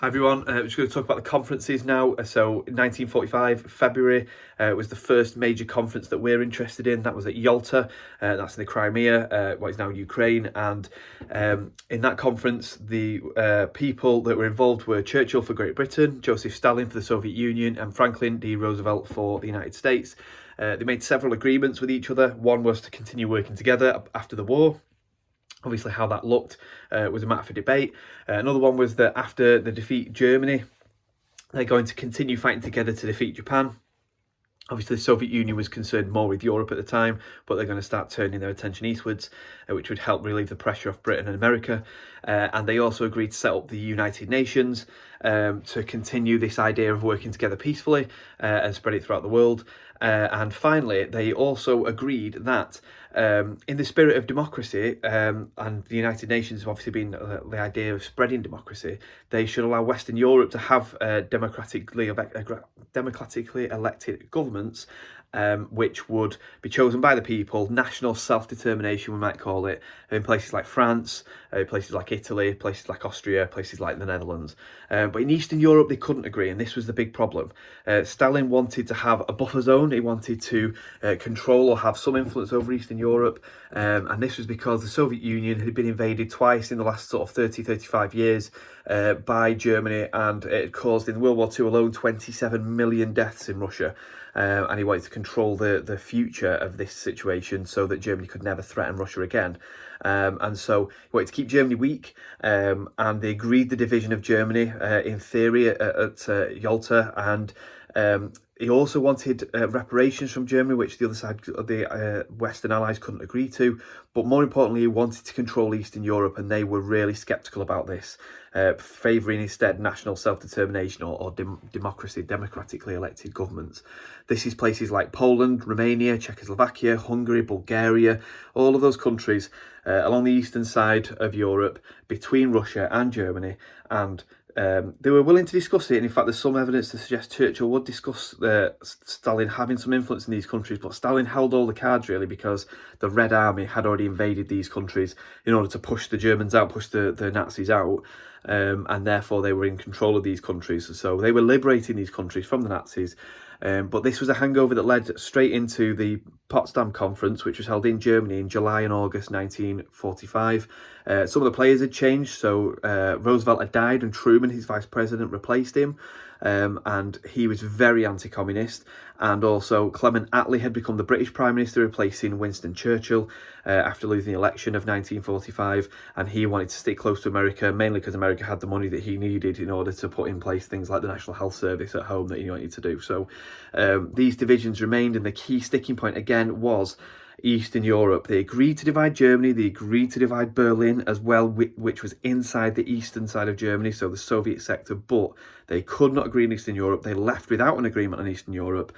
Hi everyone, we're just going to talk about the conferences now. So in 1945, February, was the first major conference that we're interested in. That was at Yalta, that's in the Crimea, what is now Ukraine. And in that conference, the people that were involved were Churchill for Great Britain, Joseph Stalin for the Soviet Union, and Franklin D. Roosevelt for the United States. They made several agreements with each other. One was to continue working together after the war. Obviously, how that looked was a matter for debate. Another one was that after the defeat Germany, they're going to continue fighting together to defeat Japan. Obviously, the Soviet Union was concerned more with Europe at the time, but they're going to start turning their attention eastwards, which would help relieve the pressure off Britain and America. And they also agreed to set up the United Nations to continue this idea of working together peacefully and spread it throughout the world. And finally, they also agreed that in the spirit of democracy, and the United Nations have obviously been the idea of spreading democracy, they should allow Western Europe to have democratically elected governments, which would be chosen by the people, national self-determination we might call it, in places like France, places like Italy, places like Austria, places like the Netherlands. But in Eastern Europe they couldn't agree, and this was the big problem. Stalin wanted to have a buffer zone. He wanted to control or have some influence over Eastern Europe, and this was because the Soviet Union had been invaded twice in the last sort of 35 years by Germany, and it caused in World War II alone 27 million deaths in Russia. And he wanted to control the future of this situation so that Germany could never threaten Russia again. And so he wanted to keep Germany weak, and they agreed the division of Germany in theory at Yalta, and he also wanted reparations from Germany, which the other side, the Western allies, couldn't agree to. But more importantly, he wanted to control Eastern Europe, and they were really sceptical about this, favouring instead national self-determination or democracy, democratically elected governments. This is places like Poland, Romania, Czechoslovakia, Hungary, Bulgaria, all of those countries along the eastern side of Europe between Russia and Germany. And they were willing to discuss it, and in fact there's some evidence to suggest Churchill would discuss Stalin having some influence in these countries, but Stalin held all the cards really because the Red Army had already invaded these countries in order to push the Germans out, push the Nazis out, and therefore they were in control of these countries. So they were liberating these countries from the Nazis. But this was a hangover that led straight into the Potsdam Conference, which was held in Germany in July and August 1945. Some of the players had changed, so Roosevelt had died and Truman, his vice president, replaced him. And he was very anti-communist, and also Clement Attlee had become the British Prime Minister, replacing Winston Churchill after losing the election of 1945, and he wanted to stick close to America, mainly because America had the money that he needed in order to put in place things like the National Health Service at home that he wanted to do. So these divisions remained, and the key sticking point again was Eastern Europe. They agreed to divide Germany, they agreed to divide Berlin as well, which was inside the eastern side of Germany, so the Soviet sector, but they could not agree in Eastern Europe. They left without an agreement on Eastern Europe,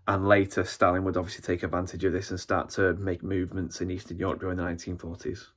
and later Stalin would obviously take advantage of this and start to make movements in Eastern Europe during the 1940s.